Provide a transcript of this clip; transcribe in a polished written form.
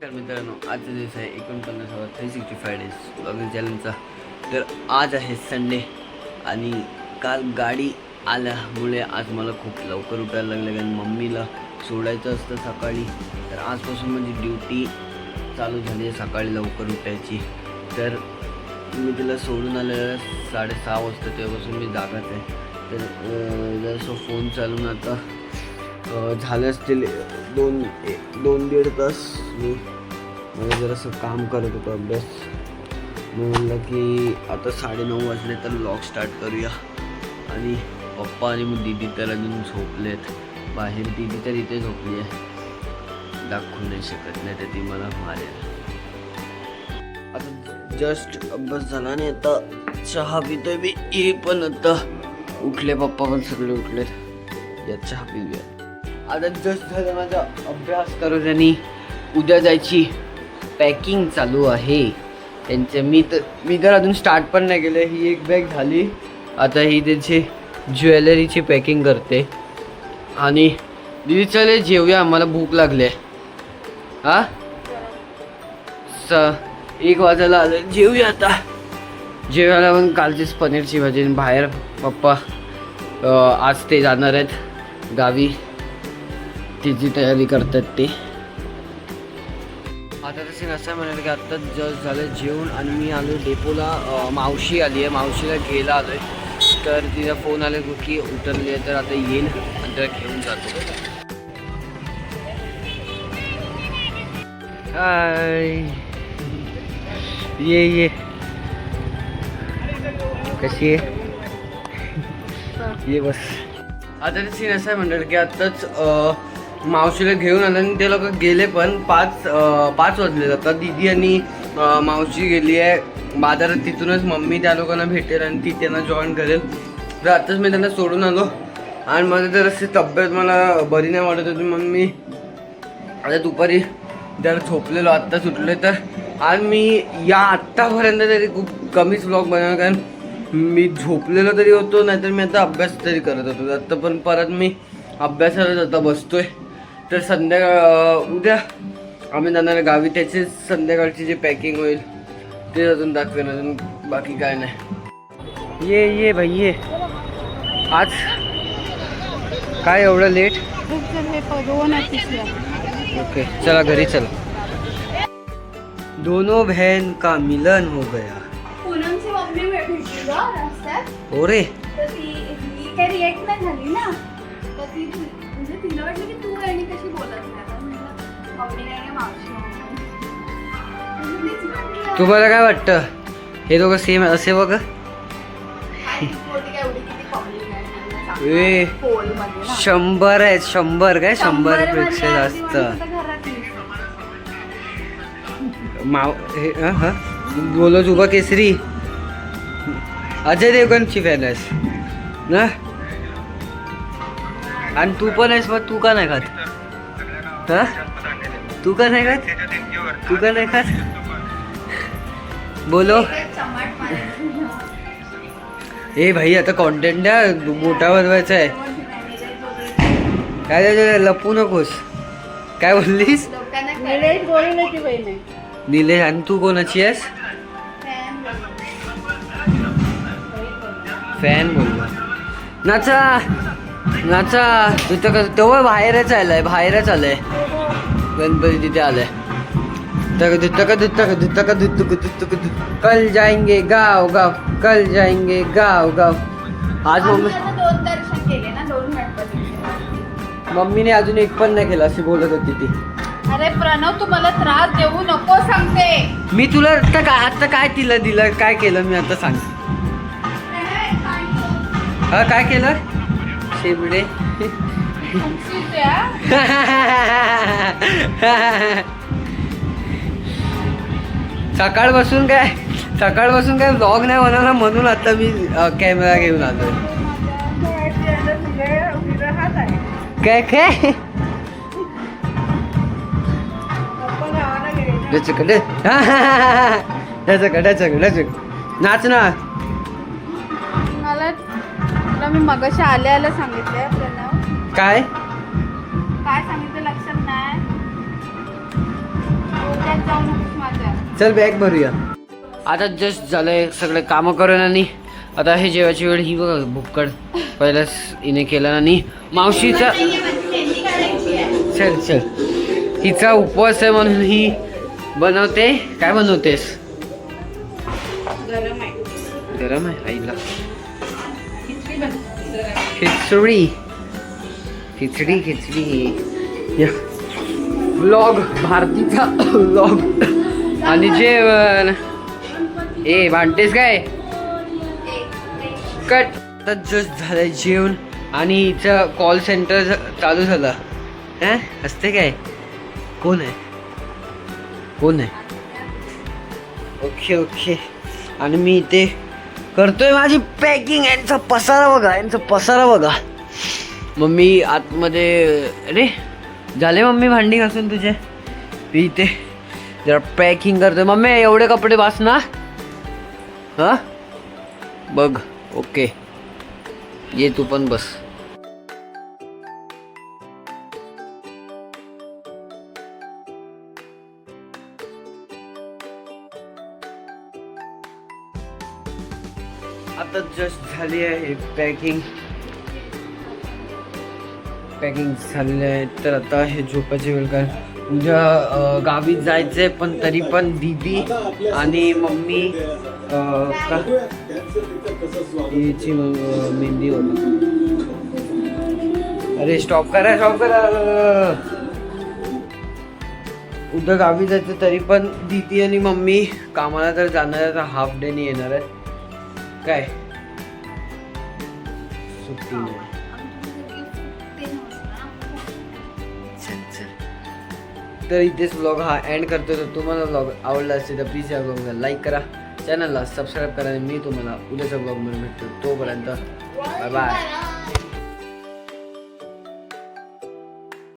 तर मित्रांनो, आजचा दिवस आहे 49वा 365 डेज ब्लॉगिंग चॅनलचा. तर आज आहे संडे आणि काल गाडी आल्यामुळे आज मला खूप लवकर उठायला लागलं, कारण मम्मीला सोडायचं असतं सकाळी. तर आजपासून माझी ड्युटी चालू झाली आहे सकाळी लवकर उठायची. तर मी तिला सोडून आलेलं 6:30 वाजता, तेव्हापासून मी जागाच आहे. तर जसं फोन चालून आता झाले असतील 2-1.5 तास. मी मला जरासं काम करत होतो, अभ्यास. मी म्हणलं की आता 9:30 वाजले तर व्लॉग स्टार्ट करूया. आणि पप्पा आणि मग दीदी तर अजून झोपलेत बाहेर. दीदी तर इथे झोपली आहे, दाखवू नाही शकत, नाही तर ती मला मारेल. आता जस्ट अभ्यास झाला आणि आता चहा पितोय मी. हे पण आता उठले, पप्पा पण सगळे उठलेत. या चहा पिऊया. आता जस्ट झालं माझा अभ्यास करून आणि उद्या जायची पॅकिंग चालू आहे त्यांचे. मी तर अजून स्टार्ट पण नाही केलं. ही एक बॅग झाली, आता ही त्यांची ज्वेलरीची पॅकिंग करते. आणि दीदी चले जेवूया, आम्हाला भूक लागली आहे. हां 1 वाजायला आलं, जेवूया आता. जेवायला पण कालचीच पनीरची भाजी. बाहेर पप्पा आज ते जाणार आहेत गावी, तिची तयारी करतात ते. आता तसे नसं म्हणाल की आत्ताच जस्ट झालं जेवण आणि मी आलो डेपोला. मावशी आली आहे, मावशीला घ्यायला आलो आहे. तर तिचा फोन आला की उतरली आहे, तर आता येईल आणि त्याला घेऊन जातो. हाय, ये कशी आहे? ये बस. आता ते सीन असं आहे म्हणतात की आत्ताच मावशीला घेऊन आलं आणि ते लोक गेले, पण 5 वाजले. आता दीदी आणि मावशी गेली आहे बाजारात. तिथूनच मम्मी त्या लोकांना भेटेल आणि ती त्यांना जॉईन करेल. तर आत्ताच मी त्यांना सोडून आलो आणि माझं जर अशी तब्येत मला बरी नाही वाटत होती, मग मी आता दुपारी जरा झोपलेलो, आत्ता सुटले. तर आज मी या आत्तापर्यंत तरी खूप कमीच व्लॉग बनवला, कारण मी झोपलेलो तरी होतो, नाहीतर मी आता अभ्यास तरी करत होतो. आता पण परत मी अभ्यासालाच आता बसतोय. तर उद्या आम्ही जाणार गावी. त्याची संध्याकाळची जी पॅकिंग होईल ते अजून दाखवेन, अजून बाकी काय नाही. ये भाई ये. आज काय एवढं लेट? ओके चला घरी चला. दोनों बहन का मिलन हो गया. पूनमची मम्मी भेटली रस्त्यात. हो रे. तर ती काही रिएक्ट नाही झाली ना, तर ती म्हणजे तिला वाटलं की तू आणि कशी बोलत नाही. मम्मी नाही मावशी. तुम्हाला काय वाटतं हे दोघं सेम असे बघ? ए 100 आहेत, 100 काय 100 पेक्षा जास्त. बोलो जुबा केसरी अजय देवगणची फॅन आहेस ना, आणि तू पण आहेस. मग तू का नाही खात? हा तू का नाही खात? तू का नाही खात? बोलो. ए भाई आता कॉन्टेंट द्या, मोठा बनवायचा आहे. काय लपू नकोस. काय बोललीस? निलेश. आणि तू कोणाची आहेस? फॅन बोललो. नाचा नाचा. तिथं तेव्हा बाहेरच आलंय गणपती तिथे आलाय. कल जाएंगे गाव गाव, कल जाएंगे गाव गाव. आज 2 दर्शन केले ना, 2 गणपती. मम्मीने अजून एक पण नाही केलं अशी बोलत होती ती. अरे प्रणव, तू मला त्रास देऊ नको सांगते मी तुला. आता काय तिला दिलं, काय केलं मी आता सांग. हा काय केलं? शेबडे. सकाळपासून काय व्लॉग नाही बनवला, म्हणून आता मी कॅमेरा घेऊन आलोय. काय नाच ना. मला मी मगाशी आल्या सांगितलंय प्रणव. काय सांगितलं लक्षात नाही. जाऊ नकोस माझ्या. चल बॅग भरूया. आता जस्ट झालंय सगळे कामं करून आणि आता हे जेवायची वेळ ही बघा भुक्कड पहिलाच हिने केलं आणि मावशीचा चल चल हिचा उपवास आहे म्हणून ही बनवते. काय बनवतेस? गरम आहे. गरम आहे आईला. खिचडी बनव. खिचडी खिचडी खिचडी व्लॉग भारतीचा व्लॉग आणि जेवण. ए भांडतेस काय? कट. आता जस्ट झालंय जेवण आणि हिचं कॉल सेंटर चालू झालं. हा असते काय? कोण आहे? कोण आहे? Okay okay. आणि मी इथे करतोय माझी पॅकिंग. यांचा पसारा बघा, यांचा पसारा बघा. मम्मी आतमध्ये. अरे झाले मम्मी भांडी घासून तुझे? मी इथे जरा पॅकिंग करतोय. मम्मी एवढे कपडे बास ना? हां बघ. ओके ये तू पण बस. आता जस्ट झाली आहे पॅकिंग झालेली आहे. तर आता हे झोपायची वेळ काय उद्या गावी जायचंय पण तरी पण दीदी आणि मम्मी याची मेहंदी होती. अरे स्टॉप करा उद्या गावी जायचं तरी पण दीदी आणि मम्मी कामाला तर जाणार आहे. तर हाफ डे ने येणार आहे. काय सुट्टी नाही. तर इथेच ब्लॉग हा एंड करतो. तर तुम्हाला ब्लॉग आवडला असेल तर प्लीज या ब्लॉगला लाईक करा, चॅनलला सबस्क्राईब करा आणि मी तुम्हाला उद्याच्या ब्लॉगमध्ये भेटतो. तोपर्यंत बाय बाय.